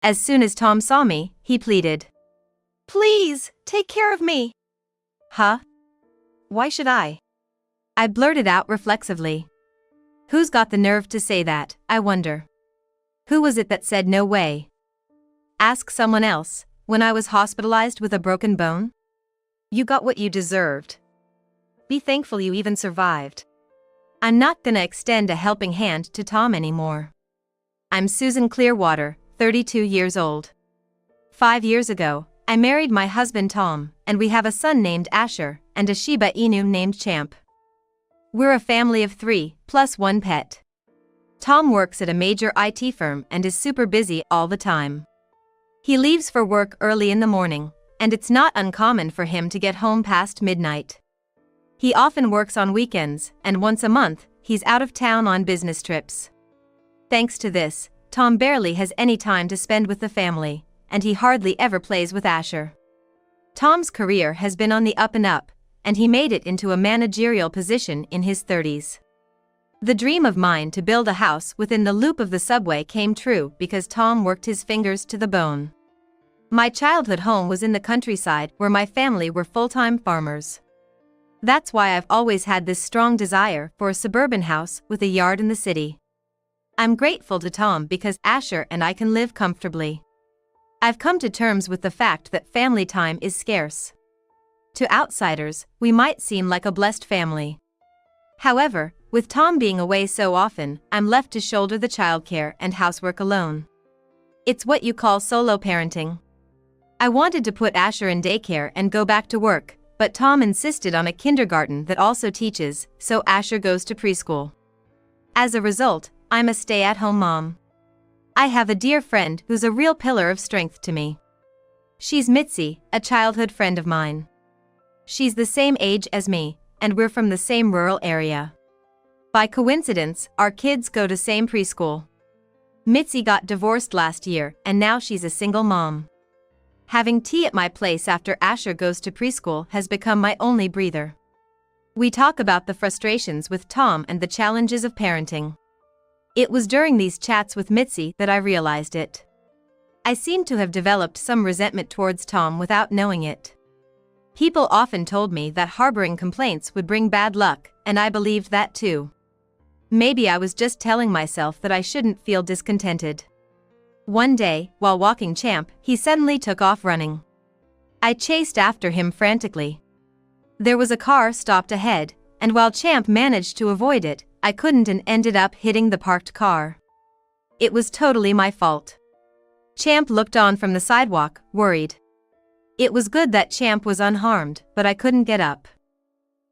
As soon as Tom saw me, he pleaded. "Please, take care of me." Huh? Why should I? I blurted out reflexively. Who's got the nerve to say that, I wonder? Who was it that said no way? Ask someone else, when I was hospitalized with a broken bone? You got what you deserved. Be thankful you even survived. I'm not gonna extend a helping hand to Tom anymore. I'm Susan Clearwater, 32 years old. 5 years ago, I married my husband Tom, and we have a son named Asher, and a Shiba Inu named Champ. We're a family of 3, plus 1 pet. Tom works at a major IT firm and is super busy all the time. He leaves for work early in the morning, and it's not uncommon for him to get home past midnight. He often works on weekends, and once a month, he's out of town on business trips. Thanks to this, Tom barely has any time to spend with the family, and he hardly ever plays with Asher. Tom's career has been on the up and up, and he made it into a managerial position in his 30s. The dream of mine to build a house within the loop of the subway came true because Tom worked his fingers to the bone. My childhood home was in the countryside where my family were full-time farmers. That's why I've always had this strong desire for a suburban house with a yard in the city. I'm grateful to Tom because Asher and I can live comfortably. I've come to terms with the fact that family time is scarce. To outsiders, we might seem like a blessed family. However, with Tom being away so often, I'm left to shoulder the childcare and housework alone. It's what you call solo parenting. I wanted to put Asher in daycare and go back to work, but Tom insisted on a kindergarten that also teaches, so Asher goes to preschool. As a result, I'm a stay-at-home mom. I have a dear friend who's a real pillar of strength to me. She's Mitzi, a childhood friend of mine. She's the same age as me, and we're from the same rural area. By coincidence, our kids go to same preschool. Mitzi got divorced last year, and now she's a single mom. Having tea at my place after Asher goes to preschool has become my only breather. We talk about the frustrations with Tom and the challenges of parenting. It was during these chats with Mitzi that I realized it. I seem to have developed some resentment towards Tom without knowing it. People often told me that harboring complaints would bring bad luck, and I believed that too. Maybe I was just telling myself that I shouldn't feel discontented. One day, while walking Champ, he suddenly took off running. I chased after him frantically. There was a car stopped ahead, and while Champ managed to avoid it, I couldn't and ended up hitting the parked car. It was totally my fault. Champ looked on from the sidewalk, worried. It was good that Champ was unharmed, but I couldn't get up.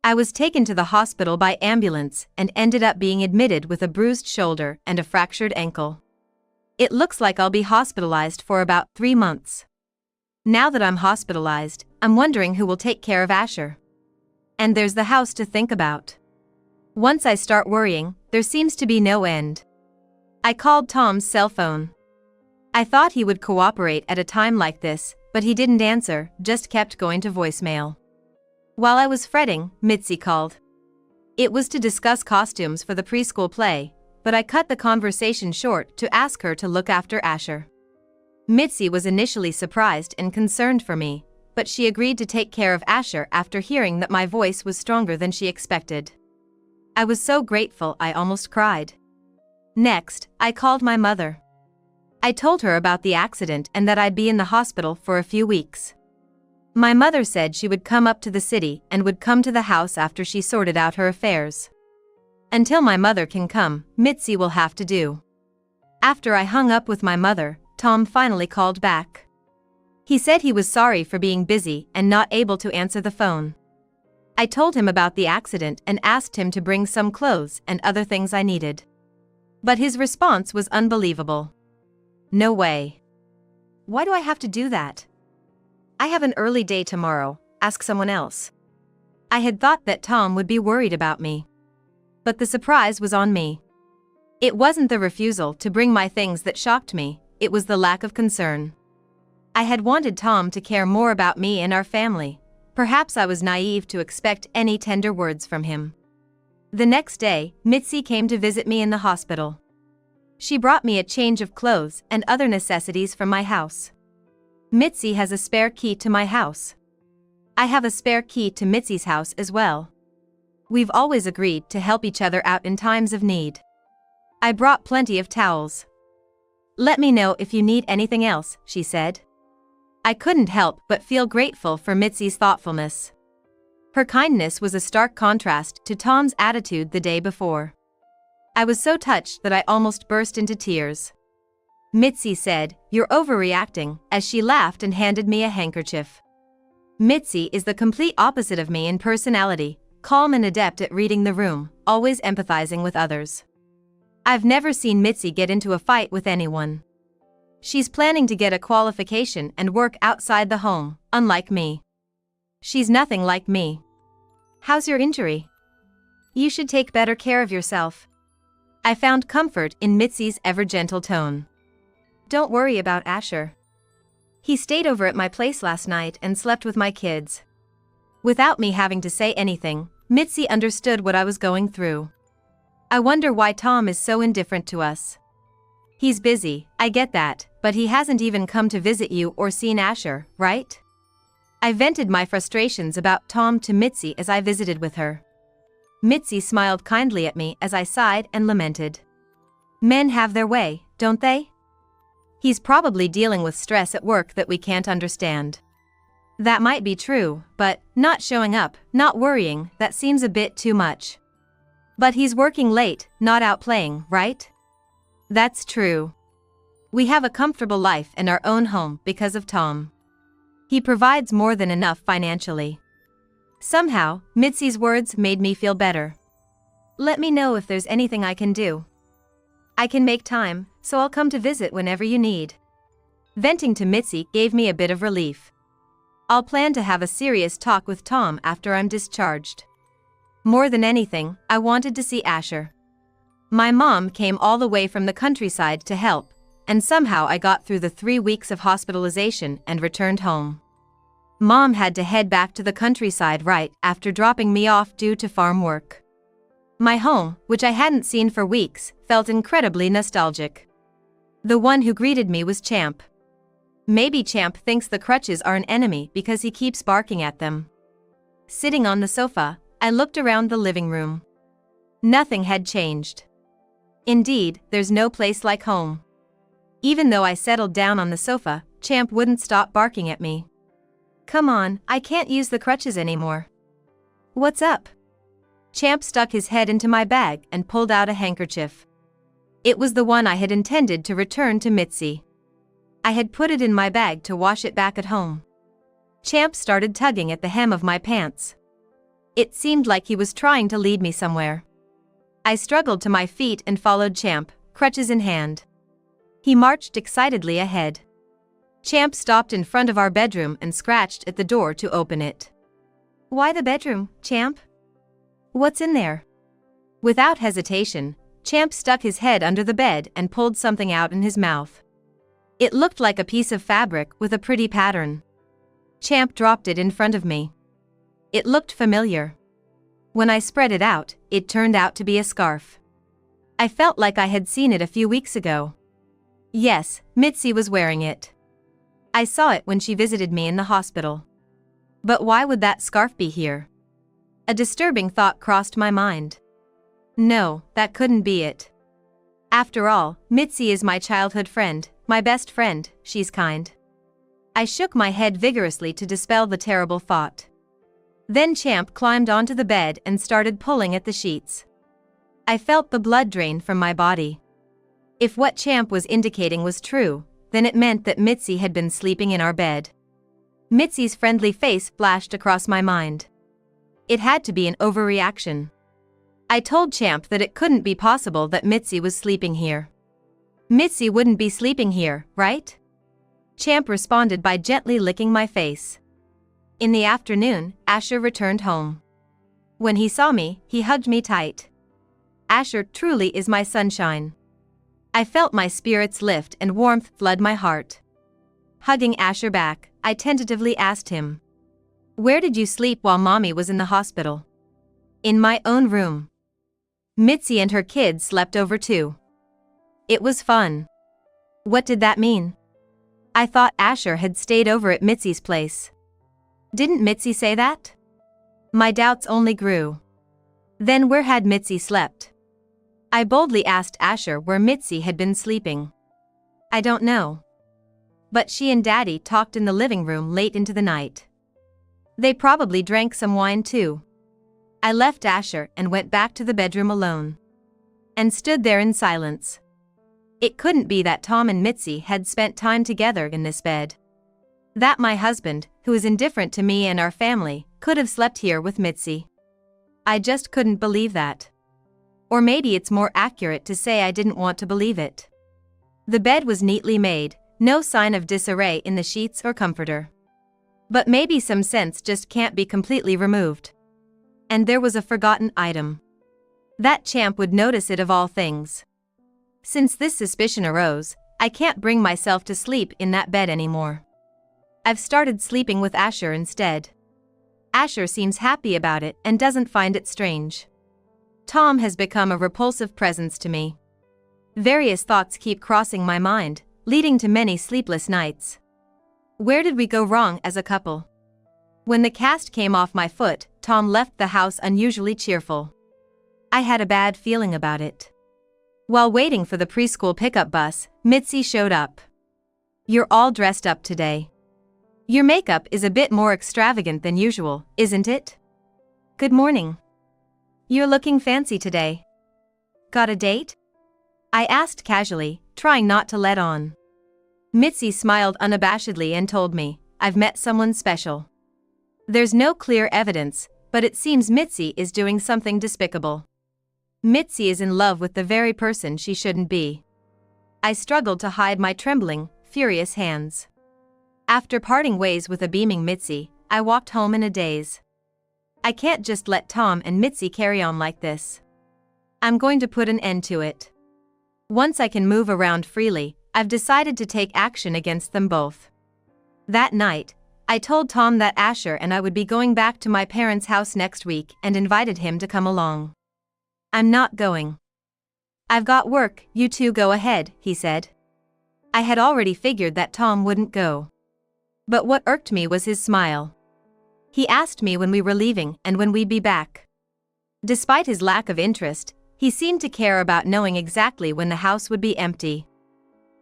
I was taken to the hospital by ambulance and ended up being admitted with a bruised shoulder and a fractured ankle. It looks like I'll be hospitalized for about 3 months. Now that I'm hospitalized, I'm wondering who will take care of Asher. And there's the house to think about. Once I start worrying, there seems to be no end. I called Tom's cell phone. I thought he would cooperate at a time like this, but he didn't answer, just kept going to voicemail. While I was fretting, Mitzi called. It was to discuss costumes for the preschool play, but I cut the conversation short to ask her to look after Asher. Mitzi was initially surprised and concerned for me, but she agreed to take care of Asher after hearing that my voice was stronger than she expected. I was so grateful I almost cried. Next, I called my mother. I told her about the accident and that I'd be in the hospital for a few weeks. My mother said she would come up to the city and would come to the house after she sorted out her affairs. Until my mother can come, Mitzi will have to do. After I hung up with my mother, Tom finally called back. He said he was sorry for being busy and not able to answer the phone. I told him about the accident and asked him to bring some clothes and other things I needed. But his response was unbelievable. No way. Why do I have to do that? I have an early day tomorrow, ask someone else. I had thought that Tom would be worried about me. But the surprise was on me. It wasn't the refusal to bring my things that shocked me, it was the lack of concern. I had wanted Tom to care more about me and our family. Perhaps I was naive to expect any tender words from him. The next day, Mitzi came to visit me in the hospital. She brought me a change of clothes and other necessities from my house. Mitzi has a spare key to my house. I have a spare key to Mitzi's house as well. We've always agreed to help each other out in times of need. I brought plenty of towels. Let me know if you need anything else, she said. I couldn't help but feel grateful for Mitzi's thoughtfulness. Her kindness was a stark contrast to Tom's attitude the day before. I was so touched that I almost burst into tears. Mitzi said, "You're overreacting," as she laughed and handed me a handkerchief. Mitzi is the complete opposite of me in personality, calm and adept at reading the room, always empathizing with others. I've never seen Mitzi get into a fight with anyone. She's planning to get a qualification and work outside the home, unlike me. She's nothing like me. How's your injury? You should take better care of yourself. I found comfort in Mitzi's ever-gentle tone. Don't worry about Asher. He stayed over at my place last night and slept with my kids. Without me having to say anything, Mitzi understood what I was going through. I wonder why Tom is so indifferent to us. He's busy, I get that, but he hasn't even come to visit you or seen Asher, right? I vented my frustrations about Tom to Mitzi as I visited with her. Mitzi smiled kindly at me as I sighed and lamented. Men have their way, don't they? He's probably dealing with stress at work that we can't understand. That might be true, but not showing up, not worrying, that seems a bit too much. But he's working late, not out playing, right? That's true. We have a comfortable life and our own home because of Tom. He provides more than enough financially. Somehow, Mitzi's words made me feel better. Let me know if there's anything I can do. I can make time, so I'll come to visit whenever you need. Venting to Mitzi gave me a bit of relief. I'll plan to have a serious talk with Tom after I'm discharged. More than anything, I wanted to see Asher. My mom came all the way from the countryside to help, and somehow I got through the 3 weeks of hospitalization and returned home. Mom had to head back to the countryside right after dropping me off due to farm work. My home, which I hadn't seen for weeks, felt incredibly nostalgic. The one who greeted me was Champ. Maybe Champ thinks the crutches are an enemy because he keeps barking at them. Sitting on the sofa, I looked around the living room. Nothing had changed. Indeed, there's no place like home. Even though I settled down on the sofa, Champ wouldn't stop barking at me. Come on, I can't use the crutches anymore. What's up? Champ stuck his head into my bag and pulled out a handkerchief. It was the one I had intended to return to Mitzi. I had put it in my bag to wash it back at home. Champ started tugging at the hem of my pants. It seemed like he was trying to lead me somewhere. I struggled to my feet and followed Champ, crutches in hand. He marched excitedly ahead. Champ stopped in front of our bedroom and scratched at the door to open it. Why the bedroom, Champ? What's in there? Without hesitation, Champ stuck his head under the bed and pulled something out in his mouth. It looked like a piece of fabric with a pretty pattern. Champ dropped it in front of me. It looked familiar. When I spread it out, it turned out to be a scarf. I felt like I had seen it a few weeks ago. Yes, Mitzi was wearing it. I saw it when she visited me in the hospital. But why would that scarf be here? A disturbing thought crossed my mind. No, that couldn't be it. After all, Mitzi is my childhood friend, my best friend, she's kind. I shook my head vigorously to dispel the terrible thought. Then Champ climbed onto the bed and started pulling at the sheets. I felt the blood drain from my body. If what Champ was indicating was true, then it meant that Mitzi had been sleeping in our bed. Mitzi's friendly face flashed across my mind. It had to be an overreaction. I told Champ that it couldn't be possible that Mitzi was sleeping here. Mitzi wouldn't be sleeping here, right? Champ responded by gently licking my face. In the afternoon, Asher returned home. When he saw me, he hugged me tight. Asher truly is my sunshine. I felt my spirits lift and warmth flood my heart. Hugging Asher back, I tentatively asked him, "Where did you sleep while Mommy was in the hospital?" "In my own room. Mitzi and her kids slept over too." It was fun. What did that mean? I thought Asher had stayed over at Mitzi's place. Didn't Mitzi say that? My doubts only grew. Then where had Mitzi slept? I boldly asked Asher where Mitzi had been sleeping. I don't know. But she and Daddy talked in the living room late into the night. They probably drank some wine too. I left Asher and went back to the bedroom alone. And stood there in silence. It couldn't be that Tom and Mitzi had spent time together in this bed. That my husband, who is indifferent to me and our family, could have slept here with Mitzi. I just couldn't believe that. Or maybe it's more accurate to say I didn't want to believe it. The bed was neatly made, no sign of disarray in the sheets or comforter. But maybe some sense just can't be completely removed. And there was a forgotten item. That champ would notice it of all things. Since this suspicion arose, I can't bring myself to sleep in that bed anymore. I've started sleeping with Asher instead. Asher seems happy about it and doesn't find it strange. Tom has become a repulsive presence to me. Various thoughts keep crossing my mind, leading to many sleepless nights. Where did we go wrong as a couple? When the cast came off my foot, Tom left the house unusually cheerful. I had a bad feeling about it. While waiting for the preschool pickup bus, Mitzi showed up. You're all dressed up today. Your makeup is a bit more extravagant than usual, isn't it? Good morning. You're looking fancy today. Got a date? I asked casually, trying not to let on. Mitzi smiled unabashedly and told me, I've met someone special. There's no clear evidence, but it seems Mitzi is doing something despicable. Mitzi is in love with the very person she shouldn't be. I struggled to hide my trembling, furious hands. After parting ways with a beaming Mitzi, I walked home in a daze. I can't just let Tom and Mitzi carry on like this. I'm going to put an end to it. Once I can move around freely, I've decided to take action against them both. That night, I told Tom that Asher and I would be going back to my parents' house next week and invited him to come along. I'm not going. I've got work, you two go ahead, he said. I had already figured that Tom wouldn't go. But what irked me was his smile. He asked me when we were leaving and when we'd be back. Despite his lack of interest, he seemed to care about knowing exactly when the house would be empty.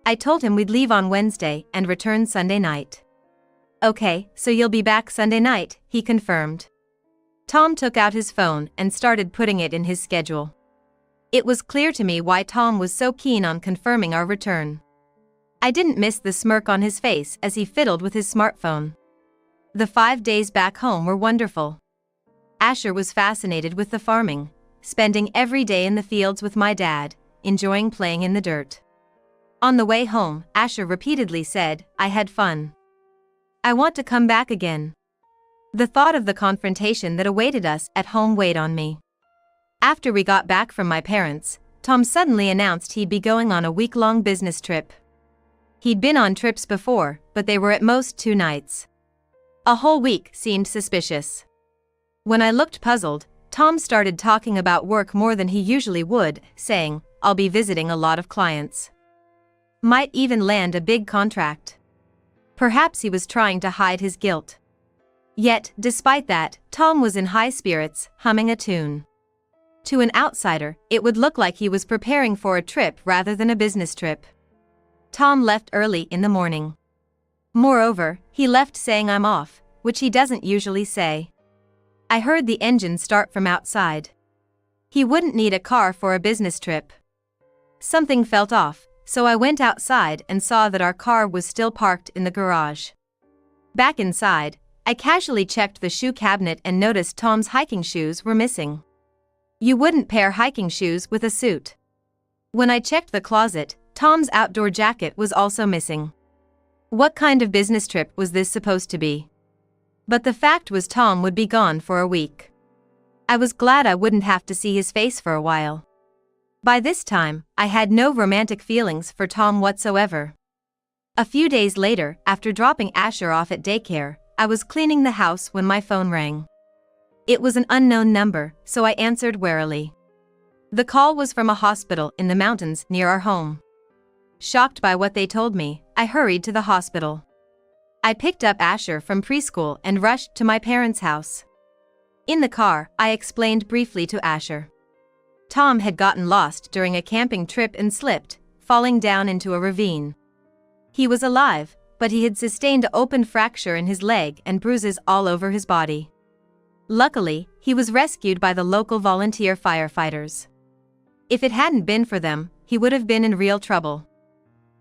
I told him we'd leave on Wednesday and return Sunday night. Okay, so you'll be back Sunday night, he confirmed. Tom took out his phone and started putting it in his schedule. It was clear to me why Tom was so keen on confirming our return. I didn't miss the smirk on his face as he fiddled with his smartphone. The 5 days back home were wonderful. Asher was fascinated with the farming, spending every day in the fields with my dad, enjoying playing in the dirt. On the way home, Asher repeatedly said, I had fun. I want to come back again. The thought of the confrontation that awaited us at home weighed on me. After we got back from my parents, Tom suddenly announced he'd be going on a week-long business trip. He'd been on trips before, but they were at most 2 nights. A whole week seemed suspicious. When I looked puzzled, Tom started talking about work more than he usually would, saying, I'll be visiting a lot of clients. Might even land a big contract. Perhaps he was trying to hide his guilt. Yet, despite that, Tom was in high spirits, humming a tune. To an outsider, it would look like he was preparing for a trip rather than a business trip. Tom left early in the morning. Moreover, he left saying I'm off, which he doesn't usually say. I heard the engine start from outside. He wouldn't need a car for a business trip. Something felt off, so I went outside and saw that our car was still parked in the garage. Back inside, I casually checked the shoe cabinet and noticed Tom's hiking shoes were missing. You wouldn't pair hiking shoes with a suit. When I checked the closet, Tom's outdoor jacket was also missing. What kind of business trip was this supposed to be? But the fact was Tom would be gone for a week. I was glad I wouldn't have to see his face for a while. By this time, I had no romantic feelings for Tom whatsoever. A few days later, after dropping Asher off at daycare, I was cleaning the house when my phone rang. It was an unknown number, so I answered warily. The call was from a hospital in the mountains near our home. Shocked by what they told me, I hurried to the hospital. I picked up Asher from preschool and rushed to my parents' house. In the car, I explained briefly to Asher. Tom had gotten lost during a camping trip and slipped, falling down into a ravine. He was alive, but he had sustained an open fracture in his leg and bruises all over his body. Luckily, he was rescued by the local volunteer firefighters. If it hadn't been for them, he would have been in real trouble.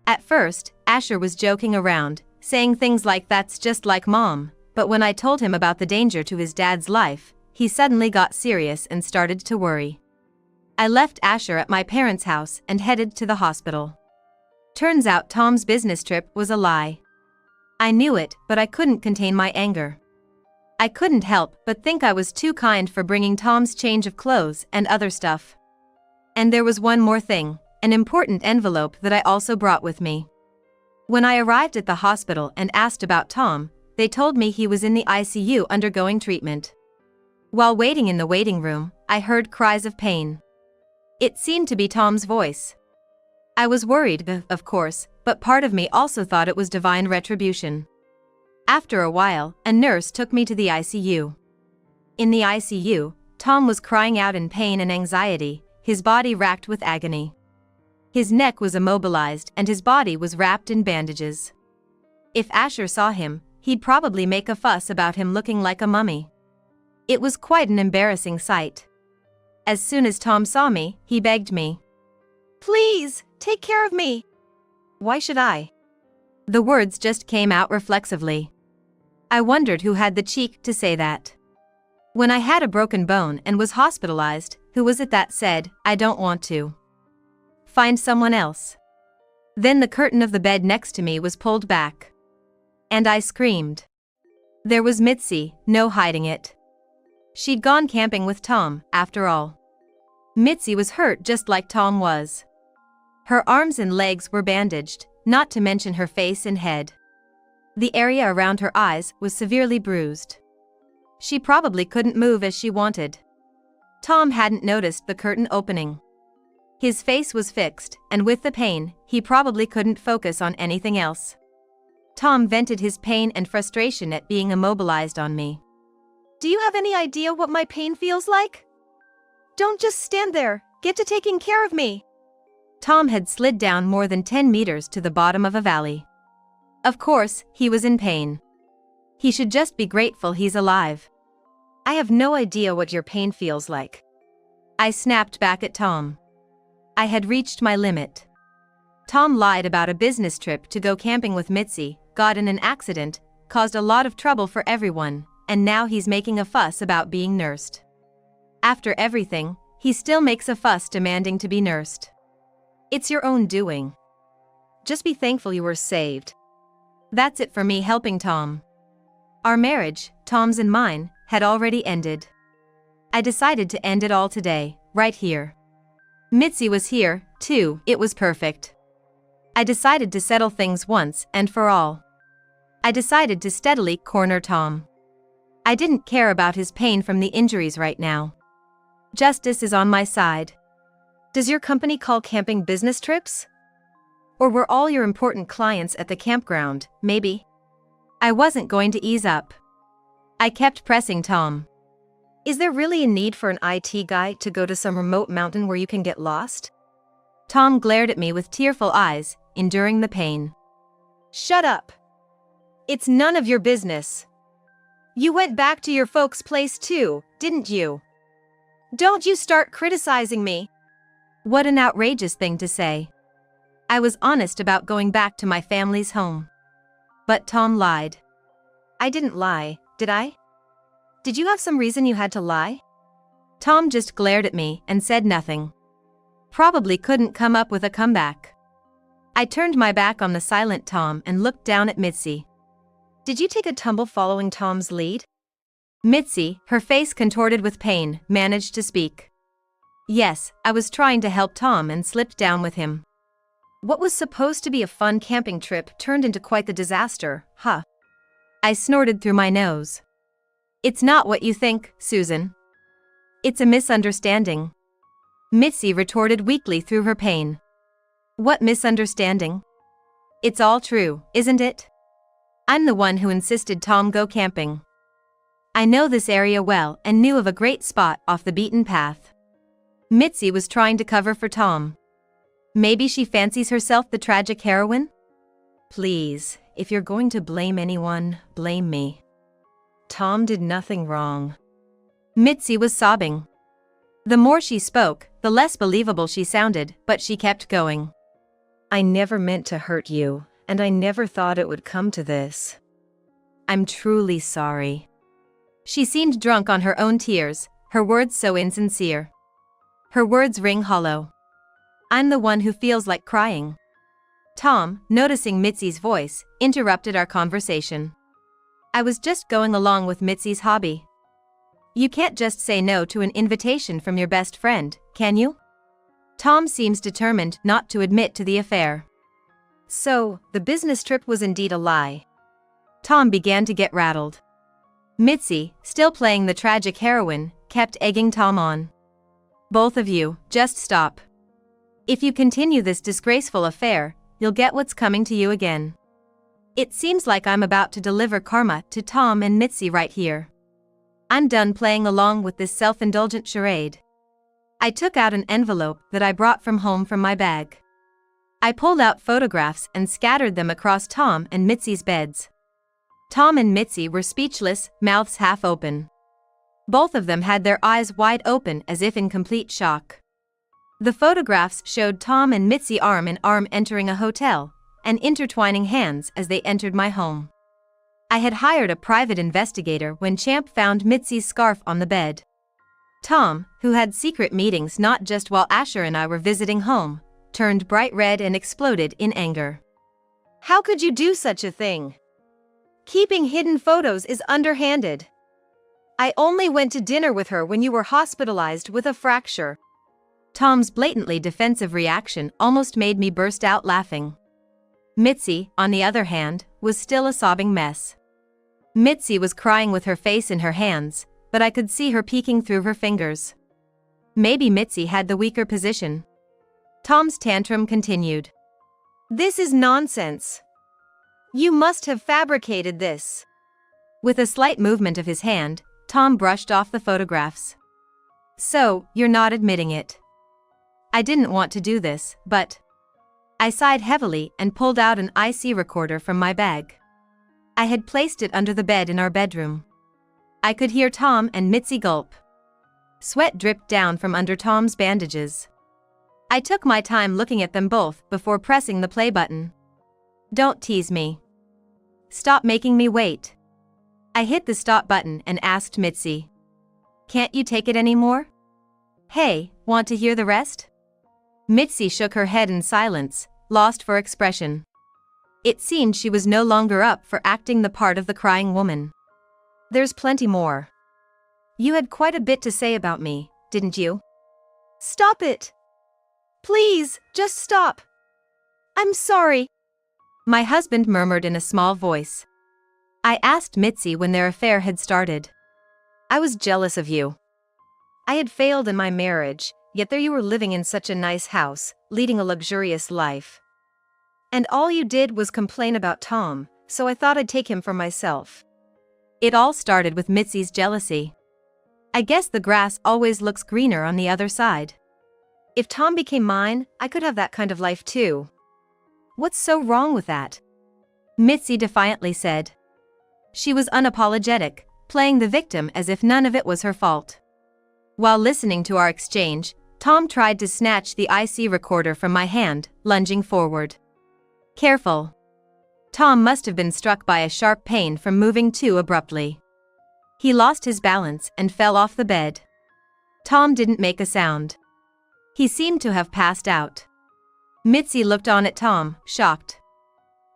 At first, Asher was joking around, saying things like "that's just like mom," but when I told him about the danger to his dad's life, he suddenly got serious and started to worry. I left Asher at my parents' house and headed to the hospital. Turns out Tom's business trip was a lie. I knew it, but I couldn't contain my anger. I couldn't help but think I was too kind for bringing Tom's change of clothes and other stuff. And there was one more thing, an important envelope that I also brought with me. When I arrived at the hospital and asked about Tom, they told me he was in the ICU undergoing treatment. While waiting in the waiting room, I heard cries of pain. It seemed to be Tom's voice. I was worried, of course, but part of me also thought it was divine retribution. After a while, a nurse took me to the ICU. In the ICU, Tom was crying out in pain and anxiety, his body racked with agony. His neck was immobilized and his body was wrapped in bandages. If Asher saw him, he'd probably make a fuss about him looking like a mummy. It was quite an embarrassing sight. As soon as Tom saw me, he begged me, "Please, take care of me." Why should I? The words just came out reflexively. I wondered who had the cheek to say that. When I had a broken bone and was hospitalized, who was it that said, "I don't want to"? Find someone else. Then the curtain of the bed next to me was pulled back. And I screamed. There was Mitzi, no hiding it. She'd gone camping with Tom, after all. Mitzi was hurt just like Tom was. Her arms and legs were bandaged, not to mention her face and head. The area around her eyes was severely bruised. She probably couldn't move as she wanted. Tom hadn't noticed the curtain opening. His face was fixed, and with the pain, he probably couldn't focus on anything else. Tom vented his pain and frustration at being immobilized on me. "Do you have any idea what my pain feels like? Don't just stand there, get to taking care of me." Tom had slid down more than 10 meters to the bottom of a valley. Of course, he was in pain. He should just be grateful he's alive. "I have no idea what your pain feels like," I snapped back at Tom. I had reached my limit. Tom lied about a business trip to go camping with Mitzi, got in an accident, caused a lot of trouble for everyone, and now he's making a fuss about being nursed. After everything, he still makes a fuss demanding to be nursed. It's your own doing. Just be thankful you were saved. That's it for me helping Tom. Our marriage, Tom's and mine, had already ended. I decided to end it all today, right here. Mitzi was here, too, it was perfect. I decided to settle things once and for all. I decided to steadily corner Tom. I didn't care about his pain from the injuries right now. Justice is on my side. Does your company call camping business trips? Or were all your important clients at the campground, maybe? I wasn't going to ease up. I kept pressing Tom. Is there really a need for an IT guy to go to some remote mountain where you can get lost? Tom glared at me with tearful eyes, enduring the pain. Shut up. It's none of your business. You went back to your folks' place too, didn't you? Don't you start criticizing me. What an outrageous thing to say. I was honest about going back to my family's home. But Tom lied. I didn't lie, did I? Did you have some reason you had to lie? Tom just glared at me and said nothing. Probably couldn't come up with a comeback. I turned my back on the silent Tom and looked down at Mitzi. Did you take a tumble following Tom's lead? Mitzi, her face contorted with pain, managed to speak. Yes, I was trying to help Tom and slipped down with him. What was supposed to be a fun camping trip turned into quite the disaster, huh? I snorted through my nose. It's not what you think, Susan. It's a misunderstanding. Mitzi retorted weakly through her pain. What misunderstanding? It's all true, isn't it? I'm the one who insisted Tom go camping. I know this area well and knew of a great spot off the beaten path. Mitzi was trying to cover for Tom. Maybe she fancies herself the tragic heroine? Please, if you're going to blame anyone, blame me. Tom did nothing wrong. Mitzi was sobbing. The more she spoke, the less believable she sounded, but she kept going. I never meant to hurt you, and I never thought it would come to this. I'm truly sorry. She seemed drunk on her own tears, her words so insincere. Her words ring hollow. I'm the one who feels like crying. Tom, noticing Mitzi's voice, interrupted our conversation. I was just going along with Mitzi's hobby. You can't just say no to an invitation from your best friend, can you? Tom seems determined not to admit to the affair. So, the business trip was indeed a lie. Tom began to get rattled. Mitzi, still playing the tragic heroine, kept egging Tom on. Both of you, just stop. If you continue this disgraceful affair, you'll get what's coming to you again. It seems like I'm about to deliver karma to Tom and Mitzi right here. I'm done playing along with this self-indulgent charade. I took out an envelope that I brought from home from my bag. I pulled out photographs and scattered them across Tom and Mitzi's beds. Tom and Mitzi were speechless, mouths half open. Both of them had their eyes wide open as if in complete shock. The photographs showed Tom and Mitzi arm in arm entering a hotel, and intertwining hands as they entered my home. I had hired a private investigator when Champ found Mitzi's scarf on the bed. Tom, who had secret meetings not just while Asher and I were visiting home, turned bright red and exploded in anger. How could you do such a thing? Keeping hidden photos is underhanded. I only went to dinner with her when you were hospitalized with a fracture. Tom's blatantly defensive reaction almost made me burst out laughing. Mitzi, on the other hand, was still a sobbing mess. Mitzi was crying with her face in her hands, but I could see her peeking through her fingers. Maybe Mitzi had the weaker position. Tom's tantrum continued. This is nonsense. You must have fabricated this. With a slight movement of his hand, Tom brushed off the photographs. So, you're not admitting it. I didn't want to do this, but... I sighed heavily and pulled out an IC recorder from my bag. I had placed it under the bed in our bedroom. I could hear Tom and Mitzi gulp. Sweat dripped down from under Tom's bandages. I took my time looking at them both before pressing the play button. Don't tease me. Stop making me wait. I hit the stop button and asked Mitzi. Can't you take it anymore? Hey, want to hear the rest? Mitzi shook her head in silence, lost for expression. It seemed she was no longer up for acting the part of the crying woman. There's plenty more. You had quite a bit to say about me, didn't you? Stop it! Please, just stop. I'm sorry. My husband murmured in a small voice. I asked Mitzi when their affair had started. I was jealous of you. I had failed in my marriage, yet there you were living in such a nice house, leading a luxurious life. And all you did was complain about Tom, so I thought I'd take him for myself. It all started with Mitzi's jealousy. I guess the grass always looks greener on the other side. If Tom became mine, I could have that kind of life too. What's so wrong with that? Mitzi defiantly said. She was unapologetic, playing the victim as if none of it was her fault. While listening to our exchange, Tom tried to snatch the IC recorder from my hand, lunging forward. Careful. Tom must have been struck by a sharp pain from moving too abruptly. He lost his balance and fell off the bed. Tom didn't make a sound. He seemed to have passed out. Mitzi looked on at Tom, shocked.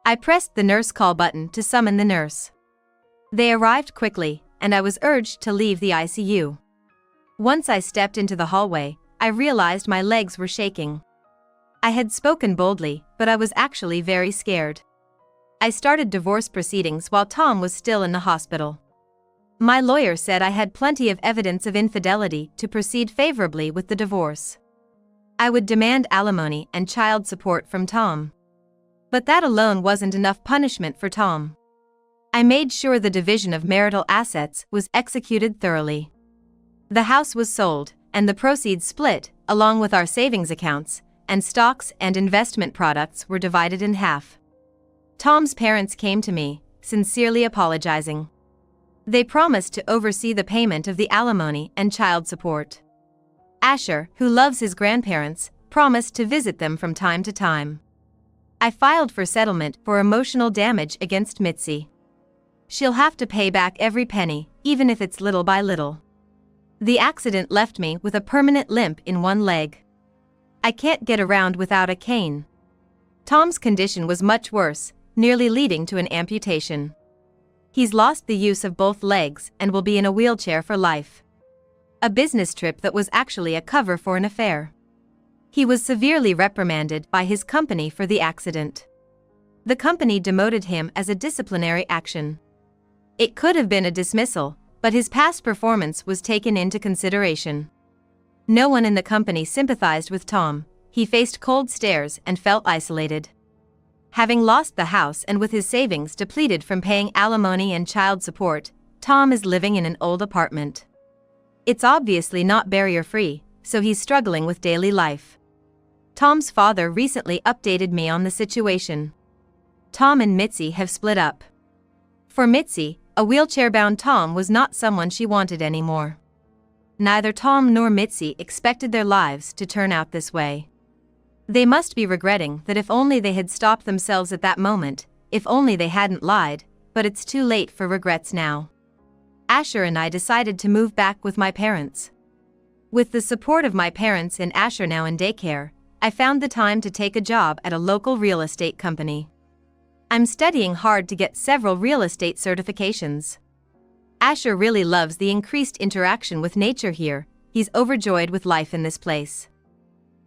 I pressed the nurse call button to summon the nurse. They arrived quickly, and I was urged to leave the ICU. Once I stepped into the hallway, I realized my legs were shaking. I had spoken boldly, but I was actually very scared. I started divorce proceedings while Tom was still in the hospital. My lawyer said I had plenty of evidence of infidelity to proceed favorably with the divorce. I would demand alimony and child support from Tom. But that alone wasn't enough punishment for Tom. I made sure the division of marital assets was executed thoroughly. The house was sold, and the proceeds split, along with our savings accounts, and stocks and investment products were divided in half. Tom's parents came to me, sincerely apologizing. They promised to oversee the payment of the alimony and child support. Asher, who loves his grandparents, promised to visit them from time to time. I filed for settlement for emotional damage against Mitzi. She'll have to pay back every penny, even if it's little by little. The accident left me with a permanent limp in one leg. I can't get around without a cane. Tom's condition was much worse, nearly leading to an amputation. He's lost the use of both legs and will be in a wheelchair for life. A business trip that was actually a cover for an affair. He was severely reprimanded by his company for the accident. The company demoted him as a disciplinary action. It could have been a dismissal, but his past performance was taken into consideration. No one in the company sympathized with Tom. He faced cold stares and felt isolated. Having lost the house and with his savings depleted from paying alimony and child support, Tom is living in an old apartment. It's obviously not barrier-free, so he's struggling with daily life. Tom's father recently updated me on the situation. Tom and Mitzi have split up. For Mitzi, a wheelchair-bound Tom was not someone she wanted anymore. Neither Tom nor Mitzi expected their lives to turn out this way. They must be regretting that if only they had stopped themselves at that moment, if only they hadn't lied, but it's too late for regrets now. Asher and I decided to move back with my parents. With the support of my parents and Asher now in daycare, I found the time to take a job at a local real estate company. I'm studying hard to get several real estate certifications. Asher really loves the increased interaction with nature here. He's overjoyed with life in this place.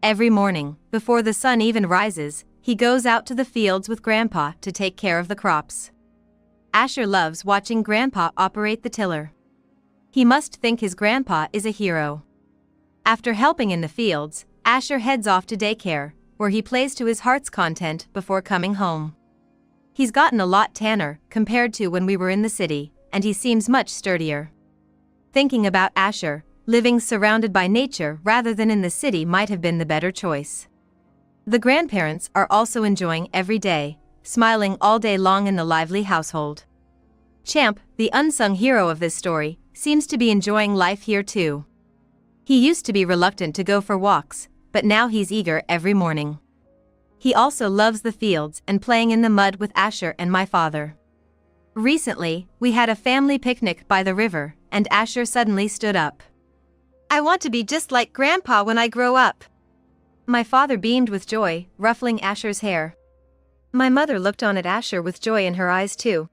Every morning, before the sun even rises, he goes out to the fields with Grandpa to take care of the crops. Asher loves watching Grandpa operate the tiller. He must think his grandpa is a hero. After helping in the fields, Asher heads off to daycare, where he plays to his heart's content before coming home. He's gotten a lot tanner compared to when we were in the city, and he seems much sturdier. Thinking about Asher, living surrounded by nature rather than in the city might have been the better choice. The grandparents are also enjoying every day, smiling all day long in the lively household. Champ, the unsung hero of this story, seems to be enjoying life here too. He used to be reluctant to go for walks, but now he's eager every morning. He also loves the fields and playing in the mud with Asher and my father. Recently, we had a family picnic by the river, and Asher suddenly stood up. "I want to be just like Grandpa when I grow up." My father beamed with joy, ruffling Asher's hair. My mother looked on at Asher with joy in her eyes too.